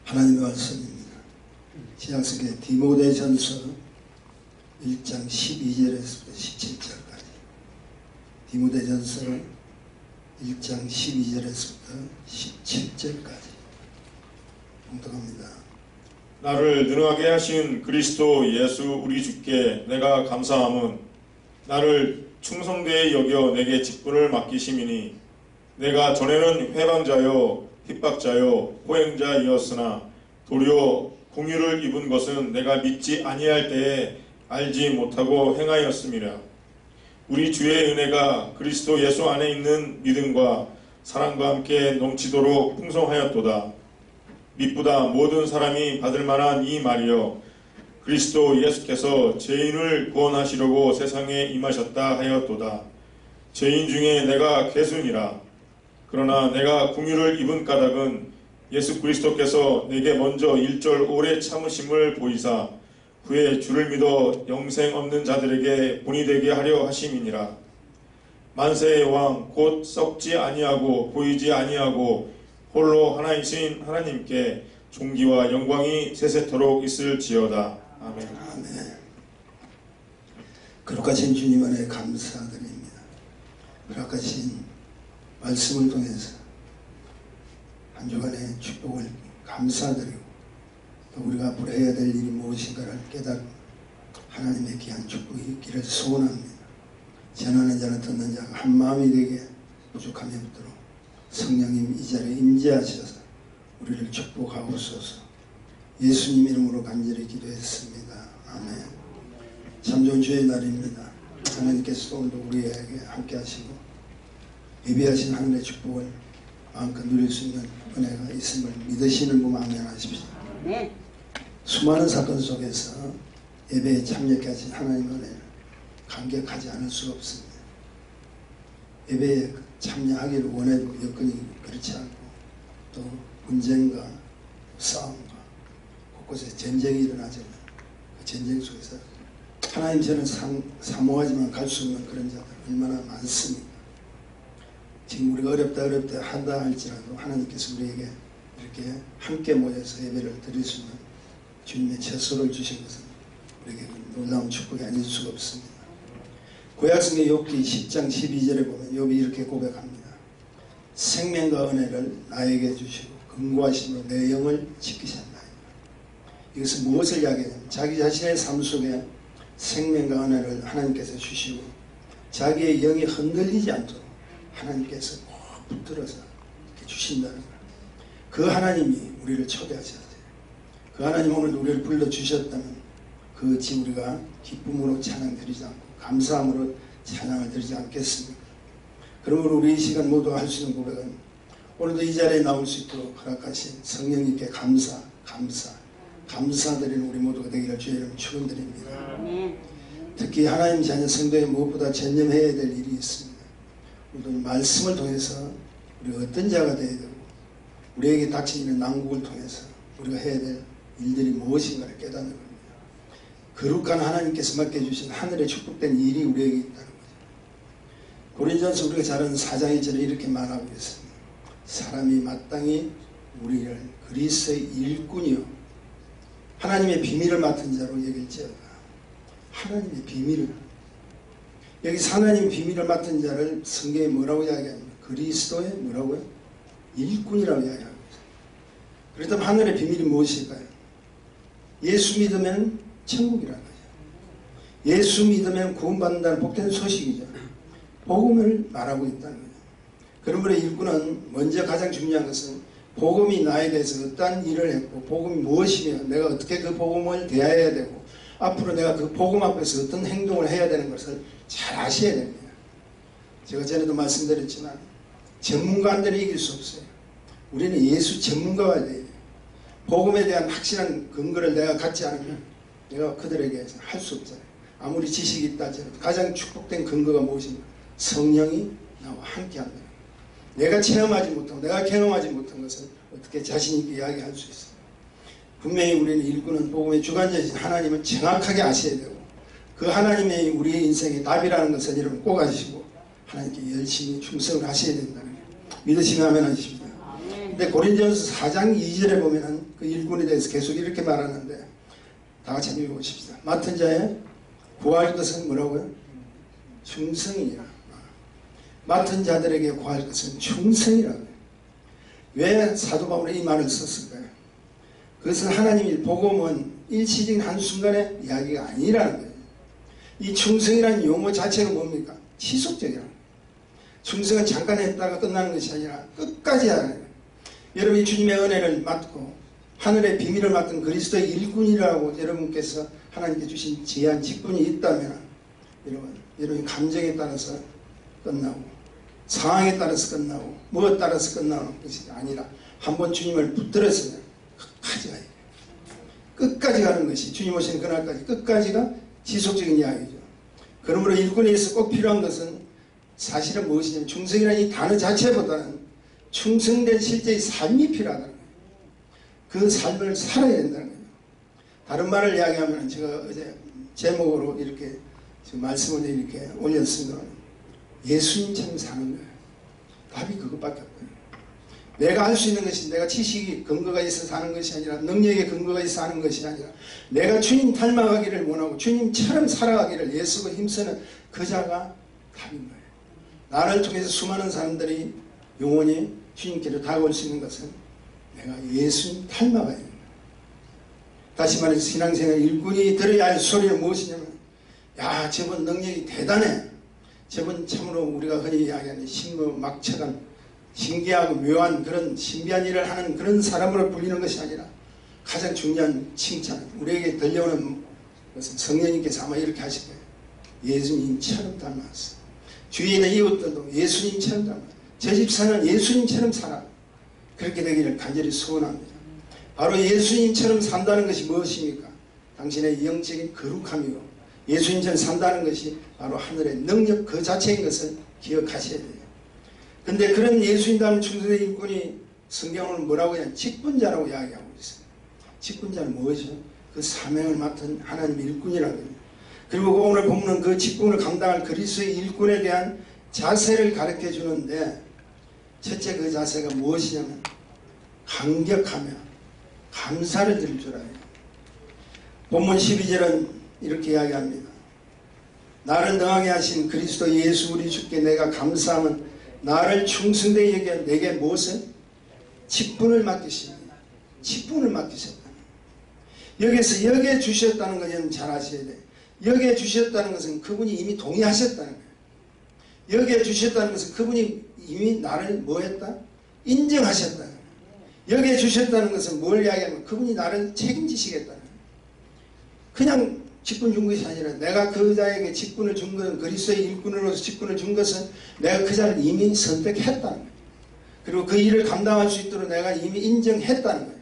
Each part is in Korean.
하나님의 말씀입니다. 신약성경 디모데전서 1장 12절에서부터 17절까지. 디모데전서 1장 12절에서부터 17절까지 봉독합니다. 나를 능하게 하신 그리스도 예수 우리 주께 내가 감사함은 나를 충성되이 여겨 내게 직분을 맡기심이니 내가 전에는 회방자요 핍박자요 호행자이었으나 도리어 공유를 입은 것은 내가 믿지 아니할 때에 알지 못하고 행하였음이라. 우리 주의 은혜가 그리스도 예수 안에 있는 믿음과 사랑과 함께 넘치도록 풍성하였도다. 미쁘다 모든 사람이 받을 만한 이 말이여 그리스도 예수께서 죄인을 구원하시려고 세상에 임하셨다 하였도다. 죄인 중에 내가 괴순이라. 그러나 내가 궁유를 입은 까닭은 예수 그리스도께서 내게 먼저 1절 오래 참으심을 보이사 후에 주를 믿어 영생 없는 자들에게 본이 되게 하려 하심이니라. 만세의 왕 곧 썩지 아니하고 보이지 아니하고 홀로 하나이신 하나님께 존귀와 영광이 세세토록 있을지어다. 아멘. 아멘. 거룩하신 주님 안에 감사드립니다. 거룩하신 말씀을 통해서 한 주간의 축복을 감사드리고 또 우리가 앞으로 해야 될 일이 무엇인가를 깨닫고 하나님의 귀한 축복이 있기를 소원합니다. 전하는 자는 듣는 자가 한 마음이 되게 부족함이 없도록 성령님 이 자리에 임재하셔서 우리를 축복하옵소서. 예수님 이름으로 간절히 기도했습니다. 아멘. 참 좋은 주의 날입니다. 하나님께서 오늘도 우리에게 함께 하시고 예비하신 하늘의 축복을 마음껏 누릴 수 있는 은혜가 있음을 믿으시는 분 아멘 하십시오. 네. 수많은 사건 속에서 예배에 참여케 하신 하나님의 은혜를 감격하지 않을 수가 없습니다. 예배에 참여하기를 원해도 여건이 그렇지 않고 또 분쟁과 싸움과 곳곳에 전쟁이 일어나잖아요. 그 전쟁 속에서 하나님 저는 사모하지만 갈 수 없는 그런 자들 얼마나 많습니까? 지금 우리가 어렵다 한다 할지라도 하나님께서 우리에게 이렇게 함께 모여서 예배를 드릴 수 있는 주님의 처소를 주신 것은 우리에게 놀라운 축복이 아닐 수가 없습니다. 구약성경 욥기 10장 12절에 보면 욥이 이렇게 고백합니다. 생명과 은혜를 나에게 주시고 근고하심으로 내 영을 지키셨나이다. 이것은 무엇을 이야기하냐면 자기 자신의 삶 속에 생명과 은혜를 하나님께서 주시고 자기의 영이 흔들리지 않도록 하나님께서 꼭 붙들어서 이렇게 주신다는 거예요. 그 하나님이 우리를 초대하셨어요. 그 하나님 오늘도 우리를 불러주셨다면 그지 우리가 기쁨으로 찬양 드리지 않고 감사함으로 찬양을 드리지 않겠습니까? 그러므로 우리 이 시간 모두 할 수 있는 고백은 오늘도 이 자리에 나올 수 있도록 허락하신 성령님께 감사드리는 우리 모두가 되기를 주의 이름 축원드립니다. 특히 하나님 자녀 성도에 무엇보다 전념해야 될 일이 있습니다. 오늘도 말씀을 통해서 우리가 어떤 자가 되어야 되고 우리에게 닥치는 난국을 통해서 우리가 해야 될 일들이 무엇인가를 깨닫는 겁니다. 거룩한 하나님께서 맡겨주신 하늘의 축복된 일이 우리에게 있다는 거죠. 고린전서 우리가 잘 아는 4장 1절에 이렇게 말하고 있습니다. 사람이 마땅히 우리를 그리스도의 일꾼이요 하나님의 비밀을 맡은 자로 여길지어다. 하나님의 비밀을 여기서 하나님의 비밀을 맡은 자를 성경에 뭐라고 이야기합니까? 그리스도의 뭐라고요? 일꾼이라고 이야기합니다. 그렇다면 하늘의 비밀이 무엇일까요? 예수 믿으면 천국이라는 거죠. 예수 믿으면 구원받는다는 복된 소식이죠. 복음을 말하고 있다는 거죠. 그러므로 일꾼은 먼저 가장 중요한 것은 복음이 나에 대해서 어떤 일을 했고 복음이 무엇이며 내가 어떻게 그 복음을 대해야 되고 앞으로 내가 그 복음 앞에서 어떤 행동을 해야 되는 것을 잘 아셔야 됩니다. 제가 전에도 말씀드렸지만 전문가들은 이길 수 없어요. 우리는 예수 전문가가 돼야 돼요. 복음에 대한 확실한 근거를 내가 갖지 않으면 내가 그들에게 할 수 없잖아요. 아무리 지식이 있다 할지라도 가장 축복된 근거가 무엇인가? 성령이 나와 함께 한다. 내가 체험하지 못하고 내가 경험하지 못한 것을 어떻게 자신 있게 이야기할 수 있어요. 분명히 우리는 일꾼은 복음의 주관자이신 하나님을 정확하게 아셔야 되고 그 하나님의 우리의 인생의 답이라는 것을 여러분 꼭 아시고 하나님께 열심히 충성을 하셔야 된다는 거예요. 믿으시면 아멘 하십시오. 근데 고린도전서 4장 2절에 보면은 그 일꾼에 대해서 계속 이렇게 말하는데 다 같이 한번 읽어보십시다. 맡은 자의 구할 것은 뭐라고요? 충성이라. 맡은 자들에게 구할 것은 충성이라고요. 왜 사도 바울이 이 말을 썼을까요? 그것은 하나님이 복음은 일시적인 한순간의 이야기가 아니라는 거예요. 이 충성이라는 용어 자체가 뭡니까? 지속적이라는 거예요. 충성은 잠깐 했다가 끝나는 것이 아니라 끝까지 하는 거예요. 여러분이 주님의 은혜를 맡고 하늘의 비밀을 맡은 그리스도의 일꾼이라고 여러분께서 하나님께 주신 지혜한 직분이 있다면 여러분 감정에 따라서 끝나고 상황에 따라서 끝나고 무엇에 따라서 끝나는 것이 아니라 한번 주님을 붙들었으면 끝까지 가야 돼요. 끝까지 가는 것이 주님 오시는 그날까지 끝까지가 지속적인 이야기죠. 그러므로 일꾼에 있어 꼭 필요한 것은 사실은 무엇이냐면 충성이라는 이 단어 자체보다는 충성된 실제의 삶이 필요하다는 거예요. 그 삶을 살아야 된다는 거예요. 다른 말을 이야기하면 제가 어제 제목으로 이렇게 지금 말씀을 이렇게 올렸습니다. 예수님처럼 사는 거예요. 답이 그것밖에 없어요. 내가 할 수 있는 것이 내가 지식이 근거가 있어서 하는 것이 아니라 능력에 근거가 있어 하는 것이 아니라 내가 주님 닮아가기를 원하고 주님처럼 살아가기를 애쓰고 힘쓰는 그 자가 답인 거예요. 나를 통해서 수많은 사람들이 영원히 주님께로 다가올 수 있는 것은 내가 예수님 닮아가야 됩니다. 다시 말해서 신앙생활 일꾼이 들어야 할 소리는 무엇이냐면 야 저분 능력이 대단해. 저분 참으로 우리가 흔히 이야기하는 신묘막측한 신기하고 묘한 그런 신비한 일을 하는 그런 사람으로 불리는 것이 아니라 가장 중요한 칭찬 우리에게 들려오는 것은 성령님께서 아마 이렇게 하실 거예요. 예수님처럼 닮았어. 주위에 있는 이웃들도 예수님처럼 닮았어. 제 집사는 예수님처럼 살아. 그렇게 되기를 간절히 소원합니다. 바로 예수님처럼 산다는 것이 무엇입니까? 당신의 영적인 거룩함이고 예수님처럼 산다는 것이 바로 하늘의 능력 그 자체인 것을 기억하셔야 돼요. 근데 그런 예수님 닮은 충성된 일꾼이 성경은 뭐라고 하냐 직분자라고 이야기하고 있어요. 직분자는 무엇이죠? 그 사명을 맡은 하나님의 일꾼이라고 해요. 그리고 오늘 본문은 그 직분을 감당할 그리스도의 일꾼에 대한 자세를 가르쳐 주는데 첫째 그 자세가 무엇이냐면 감격하며 감사를 드릴 줄 알아요. 본문 12절은 이렇게 이야기합니다. 나를 능하게 하신 그리스도 예수 우리 주께 내가 감사함은 나를 충성되게 여겨 내게 무엇을? 직분을 맡기십니다. 직분을 맡기셨다. 여기서 여기에 주셨다는 걸 여러분 잘 아셔야 돼요. 여기에 주셨다는 것은 그분이 이미 동의하셨다는 거예요. 여기에 주셨다는 것은 그분이 이미 나를 뭐 했다? 인정하셨다는 거예요. 여기에 주셨다는 것은 뭘 이야기하면 그분이 나를 책임지시겠다는 거예요. 그냥 직분 준 것이 아니라 내가 그 자에게 직분을 준 것은 그리스도의 일꾼으로서 직분을 준 것은 내가 그 자를 이미 선택했다는 거예요. 그리고 그 일을 감당할 수 있도록 내가 이미 인정했다는 거예요.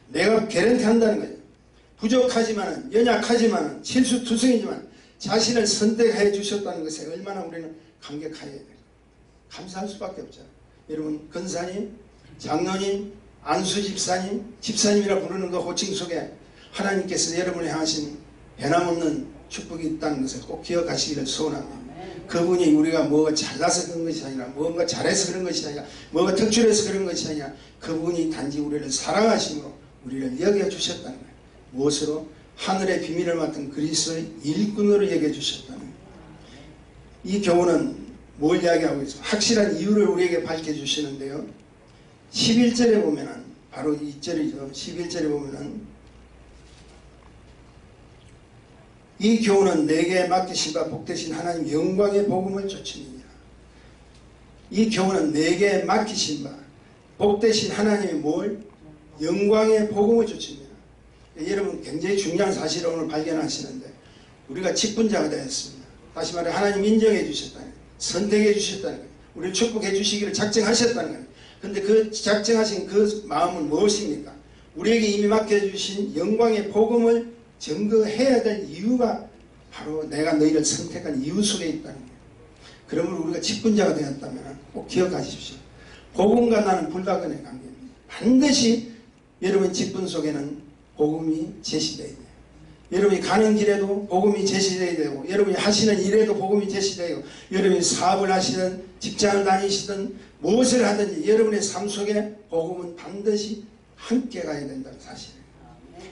내가 개런티 한다는 거예요. 부족하지만 연약하지만 실수투성이지만 자신을 선택해 주셨다는 것에 얼마나 우리는 감격해야 돼요. 감사할 수밖에 없죠. 여러분 권사님, 장로님, 안수집사님, 집사님이라 부르는 그 호칭 속에 하나님께서 여러분이 하신 변함없는 축복이 있다는 것을 꼭 기억하시기를 소원합니다. 그분이 우리가 뭐가 잘나서 그런 것이 아니라 뭔가 잘해서 그런 것이 아니라 뭐가 특출해서 그런 것이 아니라 그분이 단지 우리를 사랑하심으로 우리를 여겨주셨다는 거예요. 무엇으로? 하늘의 비밀을 맡은 그리스도의 일꾼으로 여겨주셨다는 거예요. 이 교훈은 뭘 이야기하고 있어요? 확실한 이유를 우리에게 밝혀주시는데요. 11절에 보면은 바로 2절이죠. 11절에 보면은 이 교훈은 내게 맡기신 바 복되신 하나님 영광의 복음을 쫓으니라. 이 교훈은 내게 맡기신 바 복되신 하나님의 뭘? 영광의 복음을 쫓으니라. 여러분 굉장히 중요한 사실을 오늘 발견하시는데 우리가 직분자가 되었습니다. 다시 말해 하나님 인정해 주셨다는 거예요. 선택해 주셨다는 거예요. 우리를 축복해 주시기를 작정하셨다는 거예요. 그런데 그 작정하신 그 마음은 무엇입니까? 우리에게 이미 맡겨주신 영광의 복음을 증거해야 될 이유가 바로 내가 너희를 선택한 이유 속에 있다는 거예요. 그러므로 우리가 직분자가 되었다면 꼭 기억하십시오. 복음과 나는 불가근의 관계입니다. 반드시 여러분 직분 속에는 복음이 제시되어야 돼요. 여러분이 가는 길에도 복음이 제시되어야 되고, 여러분이 하시는 일에도 복음이 제시되고, 여러분이 사업을 하시든 직장을 다니시든 무엇을 하든지 여러분의 삶 속에 복음은 반드시 함께 가야 된다는 사실이에요.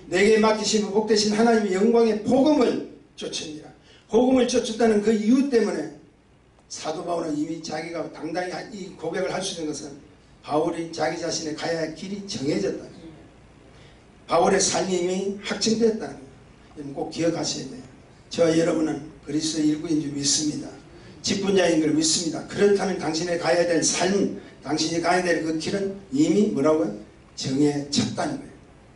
내게 맡기시면 복되신 하나님의 영광의 복음을 쫓습니다. 복음을 쫓았다는 그 이유 때문에 사도 바울은 이미 자기가 당당히 이 고백을 할 수 있는 것은 바울이 자기 자신의 가야 할 길이 정해졌다. 바울의 삶이 이미 확증됐다는 거예요. 여러분 꼭 기억하셔야 돼요. 저와 여러분은 그리스도의 일꾼인 줄 믿습니다. 직분자인 걸 믿습니다. 그렇다면 당신이 가야 될 삶, 당신이 가야 될 그 길은 이미 뭐라고요? 정해졌다는 거예요.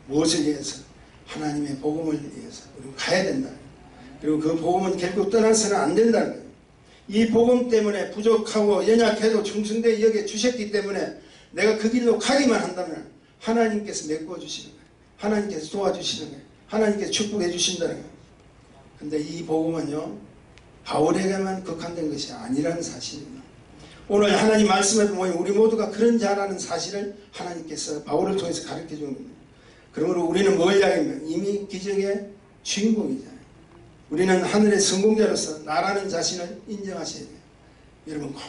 무엇을 위해서? 하나님의 복음을 위해서 우리가 가야 된다. 그리고 그 복음은 결국 떠나서는 안 된다는 거예요. 이 복음 때문에 부족하고 연약해도 충성되게 여겨 주셨기 때문에 내가 그 길로 가기만 한다면 하나님께서 메꿔 주시는 거예요. 하나님께서 도와주시는 거예요. 하나님께서 축복해 주신다는 거예요. 근데 이 복음은요, 바울에게만 국한된 것이 아니라는 사실입니다. 오늘 하나님 말씀에 보면 우리 모두가 그런 자라는 사실을 하나님께서 바울을 통해서 가르쳐 주는 겁니다. 그러므로 우리는 뭘 이야기하면 이미 기적의 주인공이잖아요. 우리는 하늘의 성공자로서 나라는 자신을 인정하셔야 돼요. 여러분 꼭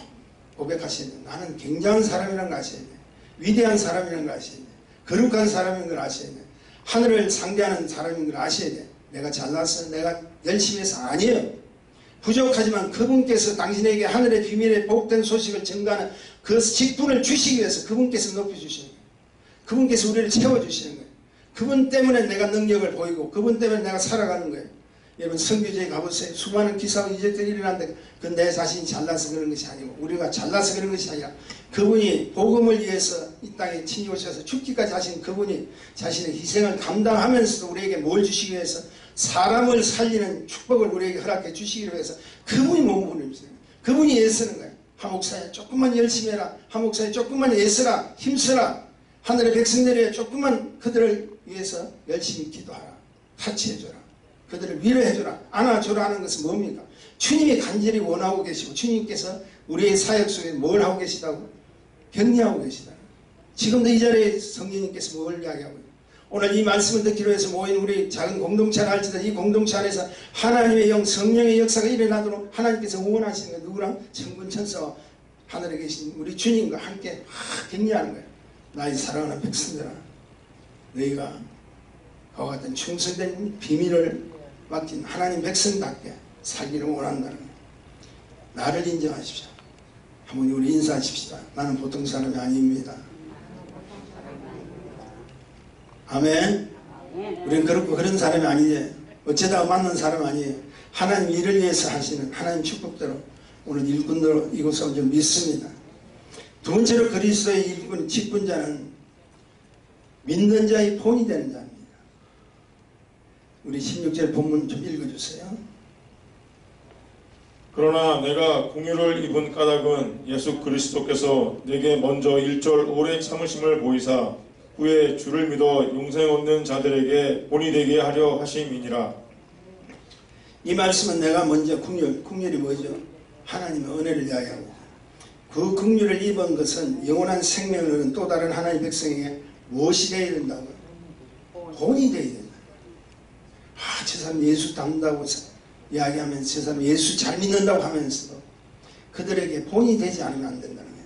고백하셔야 돼요. 나는 굉장한 사람이라는 걸 아셔야 돼요. 위대한 사람이라는 걸 아셔야 돼요. 거룩한 사람인 걸 아셔야 돼요. 하늘을 상대하는 사람인 걸 아셔야 돼요. 내가 잘나서 내가 열심히 해서 아니에요. 부족하지만 그분께서 당신에게 하늘의 비밀의 복된 소식을 전가하는 그 직분을 주시기 위해서 그분께서 높여주시는 거예요. 그분께서 우리를 채워주시는 거예요. 그분 때문에 내가 능력을 보이고 그분 때문에 내가 살아가는 거예요. 여러분 선교지에 가보세요. 수많은 기사와 이적들이 일어나는데 그건 내 자신이 잘나서 그런 것이 아니고 우리가 잘나서 그런 것이 아니라 그분이 복음을 위해서 이 땅에 친히 오셔서 죽기까지 하신 그분이 자신의 희생을 감당하면서도 우리에게 뭘 주시기 위해서 사람을 살리는 축복을 우리에게 허락해 주시기 위해서 그분이 몸부림을 해요. 그분이 애쓰는 거예요. 한 목사야 조금만 열심히 해라. 한 목사야 조금만 애쓰라. 힘써라. 하늘의 백성들이 조금만 그들을 위해서 열심히 기도하라. 타치해줘라. 그들을 위로해줘라. 안아줘라 하는 것은 뭡니까? 주님이 간절히 원하고 계시고 주님께서 우리의 사역 속에 뭘 하고 계시다고? 격려하고 계시다. 지금도 이 자리에 성령님께서 뭘 이야기하고 있어요? 오늘 이 말씀을 듣기로 해서 모인 우리 작은 공동체를 할지라도 이 공동체 안에서 하나님의 영, 성령의 역사가 일어나도록 하나님께서 응원하시는 거예요. 누구랑? 천군 천사와 하늘에 계신 우리 주님과 함께 격려하는 거예요. 나의 사랑하는 백성들아, 너희가 그와 같은 충성된 비밀을 맡긴 하나님 백성답게 살기를 원한다는 거예요. 나를 인정하십시오. 한번 우리 인사하십시다. 나는 보통 사람이 아닙니다. 아멘. 우리는 그렇고 그런 사람이 아니에요. 어쩌다가 만난 사람 아니에요. 하나님 일을 위해서 하시는 하나님 축복대로 오늘 일꾼으로 이곳에 온 줄 믿습니다. 두 번째로 그리스도의 일꾼 직분자는 믿는 자의 본이 되는 자입니다. 우리 16절 본문 좀 읽어주세요. 그러나 내가 공유를 입은 까닭은 예수 그리스도께서 내게 먼저 1절 오래 참으심을 보이사 후에 주를 믿어 영생 얻는 자들에게 본이 되게 하려 하심이니라. 이 말씀은 내가 먼저 국률이 뭐죠? 하나님의 은혜를 이야기하고 그 국률을 입은 것은 영원한 생명을 얻는 또 다른 하나님의 백성에게 무엇이 되어야 된다고? 본이 되어야 된다. 저 사람 예수 닮는다고 이야기하면서 저 사람 예수 잘 믿는다고 하면서도 그들에게 본이 되지 않으면 안 된다는 거예요.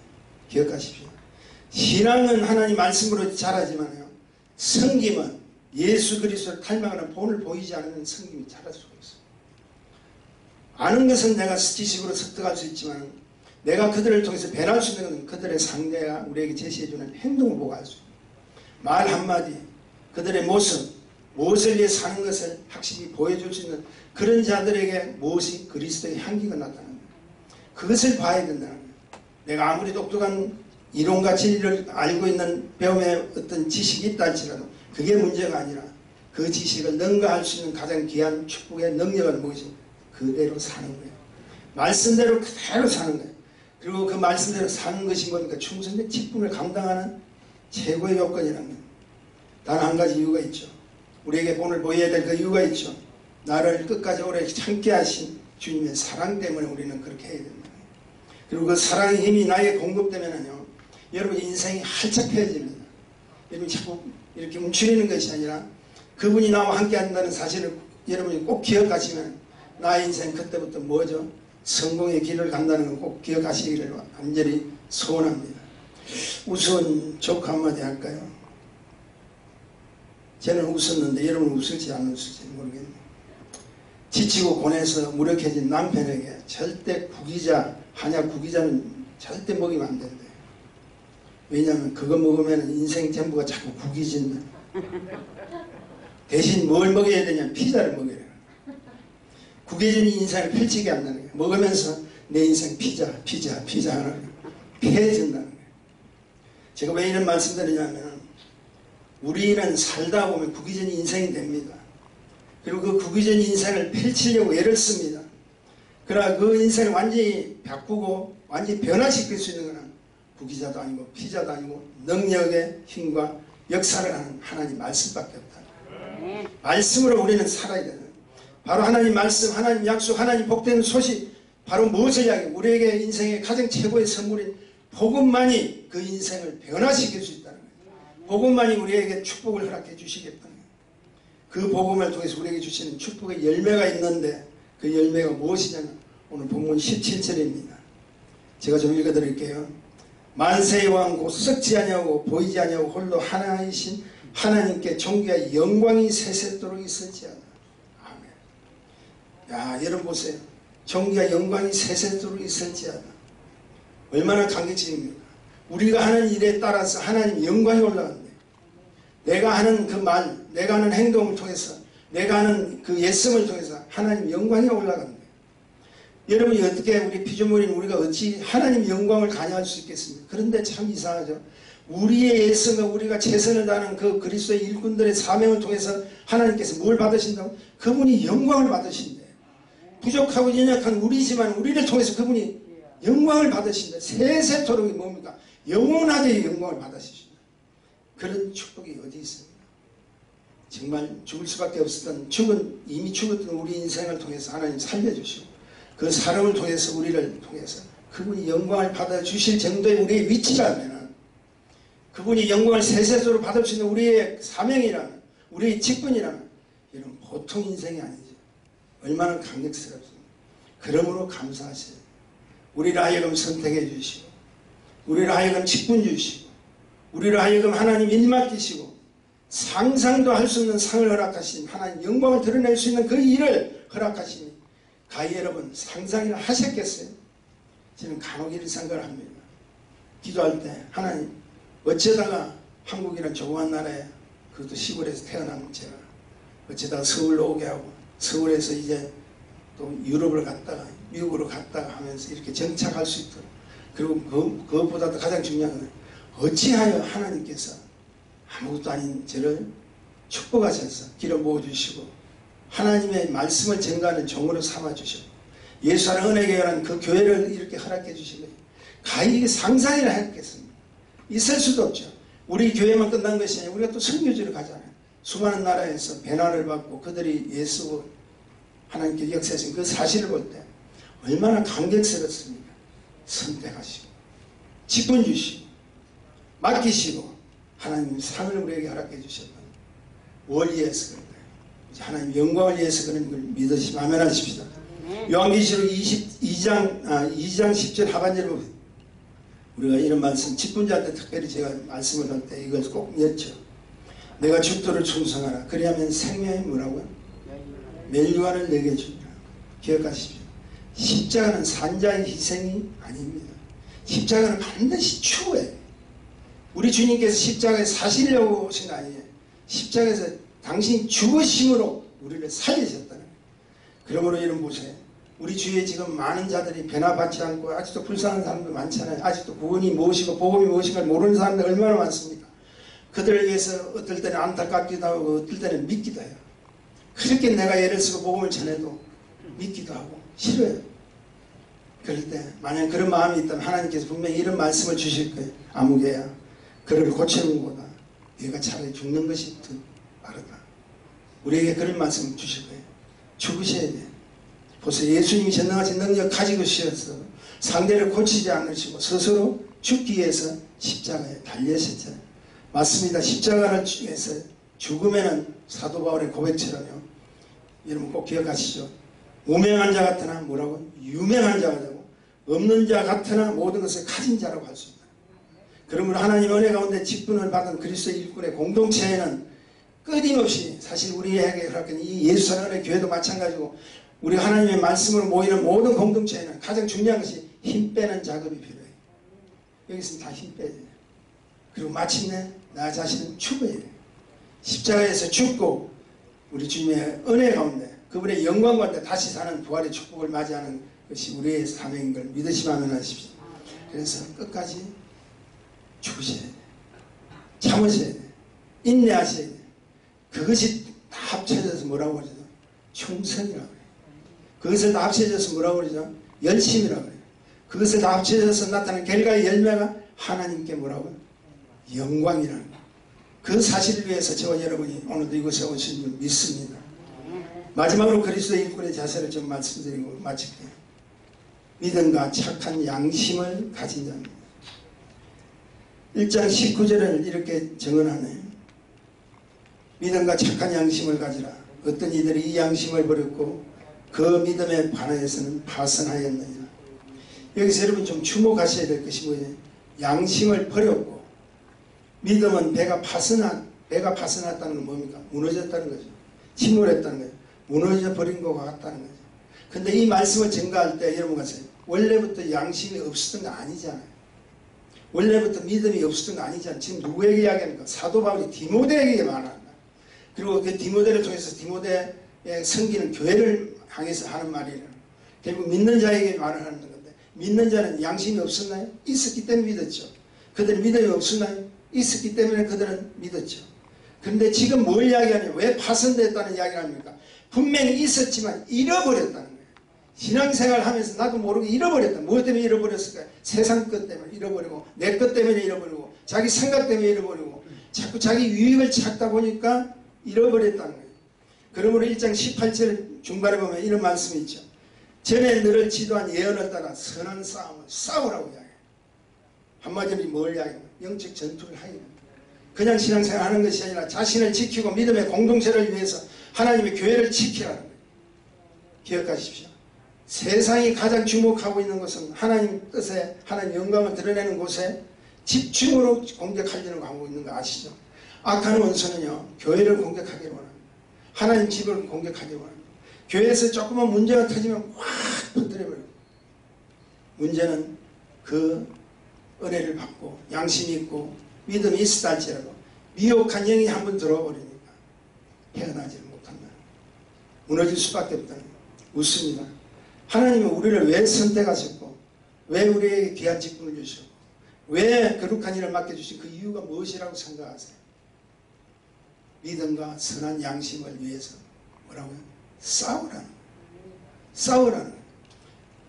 기억하십시오. 신앙은 하나님 말씀으로 자라지만요, 성김은 예수 그리스도를 닮아가는 본을 보이지 않으면 성김이 자랄 수가 있어요. 아는 것은 내가 지식으로 습득할 수 있지만 내가 그들을 통해서 변할 수 있는 것은 그들의 상대가 우리에게 제시해주는 행동을 보고 알 수 있어요. 말 한마디, 그들의 모습, 무엇을 위해 사는 것을 확실히 보여줄 수 있는 그런 자들에게 무엇이 그리스도의 향기가 나타나는 거예요. 그것을 봐야 된다는 거예요. 내가 아무리 똑똑한 이론과 진리를 알고 있는 배움의 어떤 지식이 있다 할지라도 그게 문제가 아니라 그 지식을 능가할 수 있는 가장 귀한 축복의 능력은 무엇이? 그대로 사는 거예요. 말씀대로 그대로 사는 거예요. 그리고 그 말씀대로 사는 것이 뭐니까 충성된 직분을 감당하는 최고의 요건이라는 거예요. 단 한 가지 이유가 있죠. 우리에게 본을 보여야 될 그 이유가 있죠. 나를 끝까지 오래 참게 하신 주님의 사랑 때문에 우리는 그렇게 해야 된다. 그리고 그 사랑의 힘이 나에게 공급되면요, 여러분 인생이 활짝 펴집니다. 여러분 자꾸 이렇게 움츠리는 것이 아니라 그분이 나와 함께 한다는 사실을 여러분이 꼭 기억하시면 나의 인생 그때부터 뭐죠? 성공의 길을 간다는 거 꼭 기억하시기를 간절히 소원합니다. 우스운 조크 한마디 할까요? 저는 웃었는데 여러분 웃을지 안 웃을지 모르겠네요. 지치고 고뇌해서 무력해진 남편에게 절대 구기자, 한약 구기자는 절대 먹이면 안 된대요. 왜냐하면 그거 먹으면 인생 전부가 자꾸 구기진다. 대신 뭘 먹여야 되냐면 피자를 먹여야 돼요. 구겨진 인생을 펼치게 한다는 거예요. 먹으면서 내 인생 피자 하는 거예요. 피해진다는 거예요. 제가 왜 이런 말씀드리냐면 우리는 살다 보면 구기진 인생이 됩니다. 그리고 그 구기진 인생을 펼치려고 애를 씁니다. 그러나 그 인생을 완전히 바꾸고 완전히 변화시킬 수 있는 것은 구기자도 아니고 피자도 아니고 능력의 힘과 역사를 하는 하나님 말씀밖에 없다. 말씀으로 우리는 살아야 되는 바로 하나님 말씀, 하나님 약속, 하나님 복된 소식 바로 무엇을 이야기해요? 우리에게 인생의 가장 최고의 선물인 복음만이 그 인생을 변화시킬 수 있다는 거예요. 복음만이 우리에게 축복을 허락해 주시겠다는 거예요. 그 복음을 통해서 우리에게 주시는 축복의 열매가 있는데 그 열매가 무엇이냐면 오늘 본문 17절입니다. 제가 좀 읽어드릴게요. 만세의 왕 곧 썩지 아니하고 보이지 아니하고 홀로 하나이신 하나님께 존귀와 영광이 세세토록 있을지어다. 아멘. 야, 여러분 보세요. 존귀와 영광이 세세토록 있을지어다. 얼마나 감격적입니까? 우리가 하는 일에 따라서 하나님 영광이 올라간대. 내가 하는 그 말, 내가 하는 행동을 통해서, 내가 하는 그 예성을 통해서 하나님 영광이 올라간대. 여러분이 어떻게 우리 피조물인 우리가 어찌 하나님 영광을 간여할 수 있겠습니까? 그런데 참 이상하죠. 우리의 예성과 우리가 최선을 다하는 그 그리스도의 일꾼들의 사명을 통해서 하나님께서 뭘 받으신다고? 그분이 영광을 받으신대요. 부족하고 연약한 우리지만 우리를 통해서 그분이 영광을 받으신다. 세세토록이 뭡니까? 영원하게 영광을 받으시신다. 그런 축복이 어디 있습니까? 정말 죽을 수밖에 없었던 이미 죽었던 우리 인생을 통해서 하나님 살려주시고 그 사람을 통해서 우리를 통해서 그분이 영광을 받아주실 정도의 우리의 위치라면 그분이 영광을 세세토록 받을 수 있는 우리의 사명이라면 우리의 직분이라면 이런 보통 인생이 아니죠. 얼마나 감격스럽습니까? 그러므로 감사하세요. 우리를 하여금 선택해 주시고 우리를 하여금 직분 주시고 우리를 하여금 하나님 일 맡기시고 상상도 할 수 없는 상을 허락하신 하나님 영광을 드러낼 수 있는 그 일을 허락하시니 가히 여러분 상상이나 하셨겠어요? 저는 간혹 이런 생각을 합니다. 기도할 때 하나님 어쩌다가 한국이란 조그만 나라에 그것도 시골에서 태어난 제가 어쩌다가 서울로 오게 하고 서울에서 이제 또 유럽을 갔다가 미국으로 갔다가 하면서 이렇게 정착할 수 있도록 그리고 그것보다도 가장 중요한 건 어찌하여 하나님께서 아무것도 아닌 저를 축복하셔서 길을 모아주시고 하나님의 말씀을 전가하는 종으로 삼아주시고 예수하는 은혜교회라는 그 교회를 이렇게 허락해 주시고 가히 이게 상상이라 했겠습니다. 있을 수도 없죠. 우리 교회만 끝난 것이 아니라 우리가 또 선교지를 가잖아요. 수많은 나라에서 배난을 받고 그들이 예수 하나님께 역사하신 그 사실을 볼 때 얼마나 감격스럽습니까? 선택하시고 직분 주시고 맡기시고 하나님 상을 우리에게 허락해 주셨던 뭘 위해서 그런 거예요. 하나님 영광을 위해서 그런 걸 믿으시면 아멘 하십시다. 요한계시록 2장 10절 하반절을 보세요. 우리가 이런 말씀 직분자한테 특별히 제가 말씀을 할 때 이걸 꼭 였죠. 내가 죽도를 충성하라. 그리하면 생명이 뭐라고요? 멸류관을 내게 주리라. 기억하십시오. 십자가는 산자의 희생이 아닙니다. 십자가는 반드시 추구해요. 우리 주님께서 십자가에 사시려고 오신 거 아니에요. 십자가에서 당신이 죽으심으로 우리를 살리셨다는 거예요. 그러므로 여러분 보세요. 우리 주위에 지금 많은 자들이 변화받지 않고 아직도 불쌍한 사람들 많잖아요. 아직도 구원이 무엇이고 복음이 무엇인가 모르는 사람들 얼마나 많습니까? 그들을 위해서 어떨 때는 안타깝기도 하고 어떨 때는 믿기도 해요. 그렇게 내가 애를 쓰고 복음을 전해도 믿기도 하고 싫어요. 그럴 때 만약 그런 마음이 있다면 하나님께서 분명히 이런 말씀을 주실 거예요. 아무개야 그를 고치는 것보다 네가 차라리 죽는 것이 더 빠르다. 우리에게 그런 말씀을 주실 거예요. 죽으셔야 돼. 보세요. 예수님이 전능하신 능력 가지고 계셔서 상대를 고치지 않으시고 스스로 죽기 위해서 십자가에 달리셨잖아요. 맞습니다. 십자가를 위해서 죽으면은 사도 바울의 고백처럼요. 여러분 꼭 기억하시죠. 무명한 자 같으나 뭐라고? 유명한 자가 되고, 없는 자 같으나 모든 것을 가진 자라고 할 수 있다. 그러므로 하나님 은혜 가운데 직분을 받은 그리스도의 일꾼의 공동체에는 끊임없이, 사실 우리에게 그렇게 이 예수사랑의 교회도 마찬가지고, 우리 하나님의 말씀으로 모이는 모든 공동체에는 가장 중요한 것이 힘 빼는 작업이 필요해요. 여기서는 다 힘 빼야 돼요. 그리고 마침내 나 자신은 죽어야 돼요. 십자가에서 죽고 우리 주님의 은혜 가운데 그분의 영광 가운데 다시 사는 부활의 축복을 맞이하는 것이 우리의 사명인 걸 믿으시면 하십시오. 그래서 끝까지 죽으셔야 돼요. 참으셔야 돼요. 인내하셔야 돼요. 그것이 다 합쳐져서 뭐라고 그러죠? 충성이라고 해요. 그것을 다 합쳐져서 뭐라고 그러죠? 열심이라고 해요. 그것을 다 합쳐져서 나타나는 결과의 열매가 하나님께 뭐라고요? 영광이라는 거예요. 그 사실을 위해서 저와 여러분이 오늘도 이곳에 오신 줄 믿습니다. 마지막으로 그리스도의 일꾼의 자세를 좀 말씀드리고 마칠게요. 믿음과 착한 양심을 가진 자입니다. 1장 19절을 이렇게 정언하네요. 믿음과 착한 양심을 가지라. 어떤 이들이 이 양심을 버렸고 그 믿음에 반하여서는 파선하였느니라. 여기서 여러분 좀 주목하셔야 될 것이 뭐예요? 양심을 버렸고, 믿음은 배가 파선했다는 건 뭡니까? 무너졌다는 거죠. 침몰했다는 거죠. 무너져 버린 것 같다는 거죠. 근데 이 말씀을 증가할 때 여러분 가세요. 원래부터 양심이 없었던 거 아니잖아요. 원래부터 믿음이 없었던 거 아니잖아요. 지금 누구에게 이야기합니까? 사도 바울이 디모데에게 말한다. 그리고 그 디모데를 통해서 디모데의 섬기는 교회를 향해서 하는 말이에요. 결국 믿는 자에게 말을 하는 건데, 믿는 자는 양심이 없었나요? 있었기 때문에 믿었죠. 그들은 믿음이 없었나요? 있었기 때문에 그들은 믿었죠. 그런데 지금 뭘 이야기하냐? 왜 파선됐다는 이야기를 합니까? 분명히 있었지만 잃어버렸다는 거예요. 신앙생활 하면서 나도 모르게 잃어버렸다. 무엇 때문에 잃어버렸을까요? 세상 것 때문에 잃어버리고, 내 것 때문에 잃어버리고, 자기 생각 때문에 잃어버리고, 자꾸 자기 유익을 찾다 보니까 잃어버렸다는 거예요. 그러므로 1장 18절 중반에 보면 이런 말씀이 있죠. 전에 너를 지도한 예언을 따라 선한 싸움을 싸우라고 이야기해요. 한마디로 뭘 이야기해요? 영적 전투를 하게 됩니다. 그냥 신앙생활 하는 것이 아니라 자신을 지키고 믿음의 공동체를 위해서 하나님의 교회를 지키라는 거예요. 기억하십시오. 세상이 가장 주목하고 있는 것은 하나님 뜻에, 하나님 영광을 드러내는 곳에 집중으로 공격하려는 거 하고 있는 거 아시죠? 악한 원수는요, 교회를 공격하기를 원합니다. 하나님 집을 공격하기를 원합니다. 교회에서 조금만 문제가 터지면 확 터뜨려버려요. 문제는 그 은혜를 받고 양심이 있고 믿음이 있었다 할지라도 미혹한 영이 한번 들어와 버리니까 헤어나지를 못한다. 무너질 수밖에 없다는 거예요. 웃습니다. 하나님은 우리를 왜 선택하셨고, 왜 우리에게 귀한 직분을 주셨고, 왜 거룩한 일을 맡겨주신 그 이유가 무엇이라고 생각하세요? 믿음과 선한 양심을 위해서 뭐라고요? 싸우라는 거예요. 싸우라는 거예요.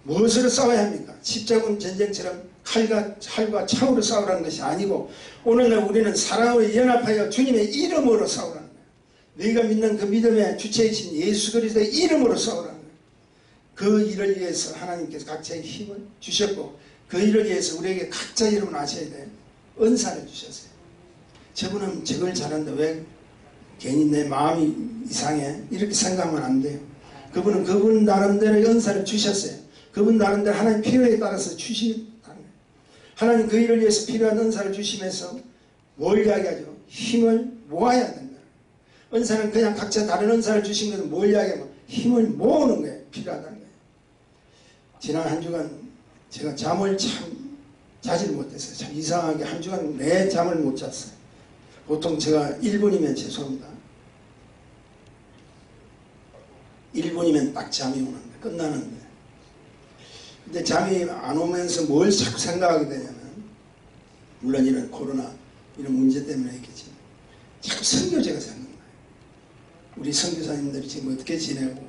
무엇으로 싸워야 합니까? 십자군 전쟁처럼 칼과 창으로 싸우라는 것이 아니고, 오늘날 우리는 사랑으로 연합하여 주님의 이름으로 싸우라는 거예요. 너희가 믿는 그 믿음의 주체이신 예수 그리스도의 이름으로 싸우라는 거예요. 그 일을 위해서 하나님께서 각자의 힘을 주셨고, 그 일을 위해서 우리에게 각자 이름을 아셔야 돼요. 은사를 주셨어요. 저분은 저걸 잘한다. 왜 괜히 내 마음이 이상해? 이렇게 생각하면 안 돼요. 그분은 그분 나름대로의 은사를 주셨어요. 그분 나름대로 하나님 필요에 따라서 주시다는 거예요. 하나님 그 일을 위해서 필요한 은사를 주시면서 뭘 이야기하죠? 힘을 모아야 된다. 은사는 그냥 각자 다른 은사를 주신 것은 뭘 이야기하면 힘을 모으는 거예요. 필요하다는 거예요. 지난 한 주간 제가 잠을 참 자질 못했어요. 참 이상하게 한 주간 내 잠을 못 잤어요. 보통 제가 1분이면 죄송합니다. 1분이면 딱 잠이 오는데, 끝나는데. 근데 잠이 안 오면서 뭘 자꾸 생각하게 되냐면, 물론 이런 코로나, 이런 문제 때문에 있겠지만, 자꾸 선교제가 생각나요. 우리 선교사님들이 지금 어떻게 지내고,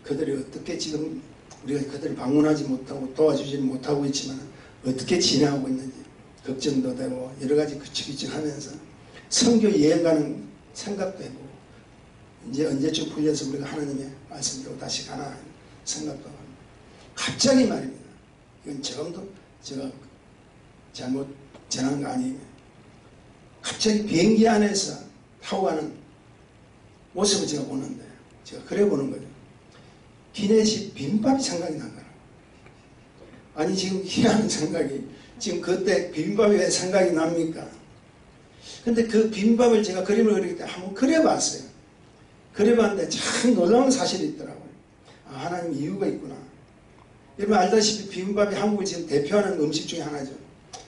그들이 어떻게 지금, 우리가 그들을 방문하지 못하고 도와주지 못하고 있지만, 어떻게 지내고 있는지 걱정도 되고, 여러 가지 그치기치 하면서, 선교 여행 가는 생각도 해보고, 이제 언제쯤 풀려서 우리가 하나님의 말씀대로 다시 가나 생각도 하고, 갑자기 말입니다. 이건 처음도 제가 잘못 전한 거 아니에요. 갑자기 비행기 안에서 타고 가는 모습을 제가 보는데, 제가 그래 보는 거죠. 기내식 비빔밥이 생각이 나더라. 아니 지금 희한한 생각이, 지금 그때 비빔밥이 왜 생각이 납니까? 근데 그 비빔밥을 제가 그림을 그릴 때 한번 그려봤어요. 그려봤는데 참 놀라운 사실이 있더라고요. 아, 하나님 이유가 있구나. 여러분 알다시피 비빔밥이 한국을 지금 대표하는 음식 중에 하나죠.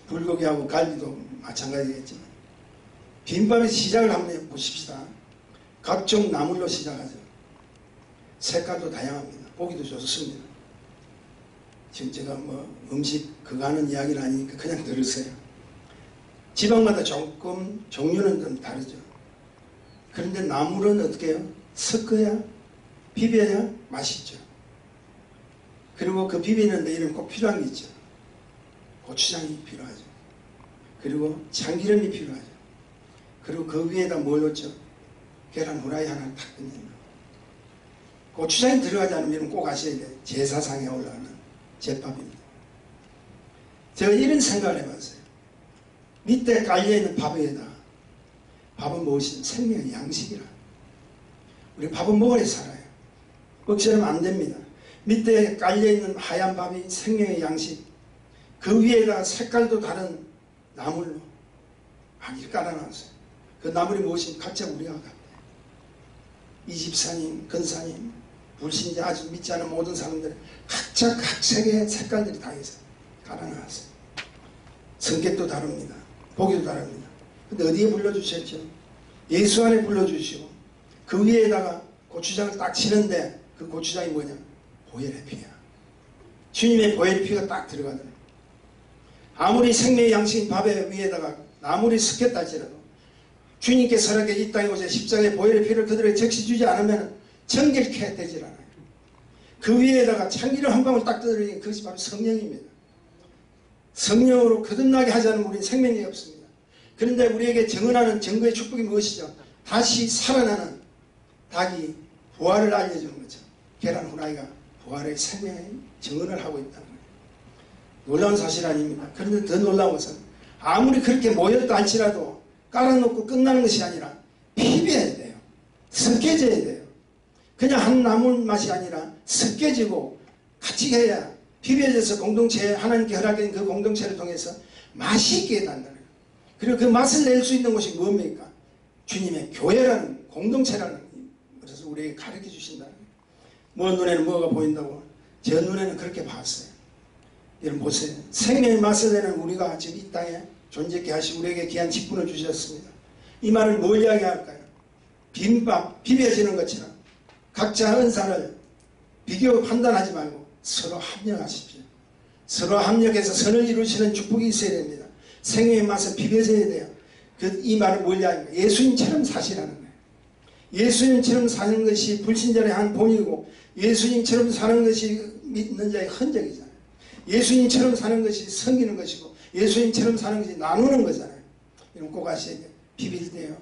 불고기하고 갈비도 마찬가지겠지만 비빔밥의 시작을 한번 해보십시다. 각종 나물로 시작하죠. 색깔도 다양합니다. 보기도 좋습니다. 지금 제가 뭐 음식 그거 하는 이야기는 아니니까 그냥 들으세요. 지방마다 조금 종류는 좀 다르죠. 그런데 나물은 어떻게 해요? 섞어야 비벼야 맛있죠. 그리고 그 비비는데 이런 꼭 필요한 게 있죠. 고추장이 필요하죠. 그리고 참기름이 필요하죠. 그리고 그 위에다 뭘 넣죠? 계란 후라이 하나 탁 얹는. 고추장이 들어가지 않으면 꼭 아셔야 돼요. 제사상에 올라가는 제밥입니다. 제가 이런 생각을 해봤어요. 밑에 깔려있는 밥 위에다, 밥은 무엇이냐? 생명의 양식이라. 우리 밥은 먹으려 살아요. 억지로는 안 됩니다. 밑에 깔려있는 하얀 밥이 생명의 양식, 그 위에다 색깔도 다른 나물로 막 이렇게 깔아놨어요. 그 나물이 무엇이냐? 각자 우리가 같아요. 이집사님, 근사님, 불신자 아주 믿지 않은 모든 사람들 각자 각색의 색깔들이 다 있어요. 깔아놨어요. 성격도 다릅니다. 보기도 다릅니다. 근데 어디에 불러주셨죠? 예수 안에 불러주시고 그 위에다가 고추장을 딱 치는데 그 고추장이 뭐냐? 보혈의 피야. 주님의 보혈의 피가 딱 들어가더라고요. 아무리 생명의 양식인 밥의 위에다가 나물이 섞였다 할지라도 주님께서 이렇게 이 땅에 오셔 십자가의 보혈의 피를 그들에게 적시 주지 않으면 정결케 되질 않아요. 그 위에다가 참기름 한 방울 딱 떠들으니 그것이 바로 성령입니다. 성령으로 거듭나게 하지 않으면 우리는 생명이 없습니다. 그런데 우리에게 증언하는 증거의 축복이 무엇이죠? 다시 살아나는 닭이 부활을 알려주는 거죠. 계란 후라이가 부활의 생명의 증언을 하고 있다는 거예요. 놀라운 사실 아닙니까? 그런데 더 놀라운 것은 아무리 그렇게 모였다 할지라도 깔아놓고 끝나는 것이 아니라 비벼야 돼요. 섞여져야 돼요. 그냥 한 나물 맛이 아니라 섞여지고 같이 해야 비벼져서 공동체에 하나님께 허락된 그 공동체를 통해서 맛이 있게 된다는 거예요. 그리고 그 맛을 낼 수 있는 것이 뭡니까? 주님의 교회라는 공동체라는 것을 우리에게 가르쳐 주신다는 거예요. 먼 눈에는 뭐가 보인다고? 제 눈에는 그렇게 봤어요. 여러분 보세요. 생명의 맛을 내는 우리가 지금 이 땅에 존재케 하시고 우리에게 귀한 직분을 주셨습니다. 이 말을 뭘 이야기할까요? 비빔밥 비벼지는 것처럼 각자 은사를 비교 판단하지 말고 서로 합력하십시오. 서로 합력해서 선을 이루시는 축복이 있어야 됩니다. 생명의 맛은 비벼져야 돼요. 이 말을 뭘 이야기할까요? 예수님처럼 사시라는 거예요. 예수님처럼 사는 것이 불신자의 한 본이고 예수님처럼 사는 것이 믿는 자의 흔적이잖아요. 예수님처럼 사는 것이 섬기는 것이고 예수님처럼 사는 것이 나누는 거잖아요. 이런 꼭 아셔야 돼요. 비빌 때요.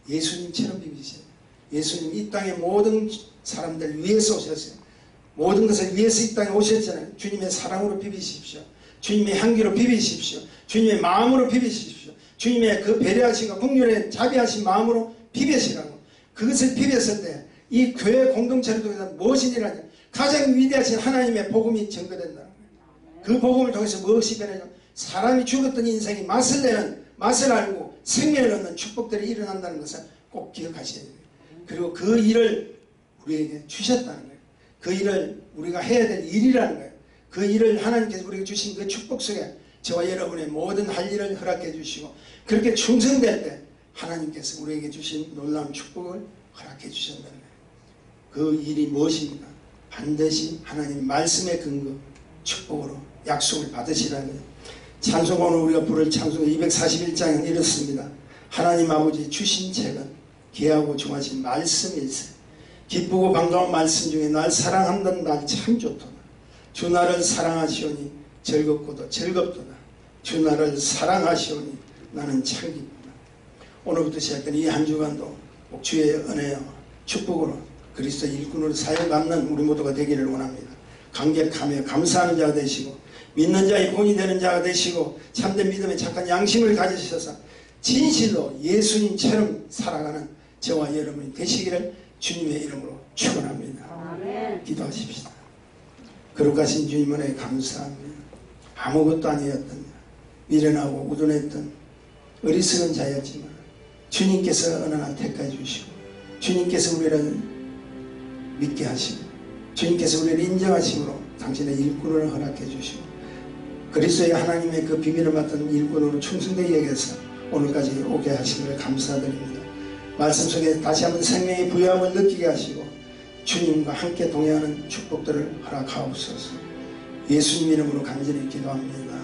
예수님처럼 비비세요. 예수님 이 땅의 모든 사람들 위해서 오셨어요. 모든 것을 위해서 이 땅에 오셨잖아요. 주님의 사랑으로 비비십시오. 주님의 향기로 비비십시오. 주님의 마음으로 비비십시오. 주님의 그 배려하심과 긍휼의 자비하신 마음으로 비벼시라고. 그것을 비볐을 때 이 교회 공동체를 통해서 무엇이 일어나냐? 가장 위대하신 하나님의 복음이 증거된다는 거예요. 그 복음을 통해서 무엇이 변하냐? 사람이 죽었던 인생이 맛을 내는, 맛을 알고 생명을 얻는 축복들이 일어난다는 것을 꼭 기억하셔야 돼요. 그리고 그 일을 우리에게 주셨다는 거예요. 그 일을 우리가 해야 될 일이라는 거예요. 그 일을 하나님께서 우리에게 주신 그 축복 속에 저와 여러분의 모든 할 일을 허락해 주시고 그렇게 충성될 때 하나님께서 우리에게 주신 놀라운 축복을 허락해 주신다는 거예요. 그 일이 무엇입니까? 반드시 하나님의 말씀의 근거, 축복으로 약속을 받으시라는 거예요. 찬송 오늘 우리가 부를 찬송 241장은 이렇습니다. 하나님 아버지 주신 책은 귀하고 중하신 말씀일세. 기쁘고 반가운 말씀 중에 날 사랑한다는 날 참 좋도다. 주 나를 사랑하시오니 즐겁고도 즐겁도다. 주 나를 사랑하시오니 나는 참 기쁘다. 오늘부터 시작된 이 한 주간도 주의 은혜와 축복으로 그리스도 일꾼으로 사역 받는 우리 모두가 되기를 원합니다. 감격하며 감사하는 자가 되시고 믿는 자의 본이 되는 자가 되시고 참된 믿음의 착한 양심을 가지셔서 진실로 예수님처럼 살아가는 저와 여러분이 되시기를 주님의 이름으로 축원합니다. 아멘. 기도하십시다. 거룩하신 주님 은혜에 감사합니다. 아무것도 아니었던 미련하고 우둔했던 어리석은 자였지만 주님께서 어느 날 택해 주시고 주님께서 우리를 믿게 하시고 주님께서 우리를 인정하심으로 당신의 일꾼을 허락해 주시고 그리스도의 하나님의 그 비밀을 맡은 일꾼으로 충성되게 여겨서 오늘까지 오게 하시기를 감사드립니다. 말씀 속에 다시 한번 생명의 부여함을 느끼게 하시고 주님과 함께 동행하는 축복들을 허락하옵소서. 예수님 이름으로 간절히 기도합니다.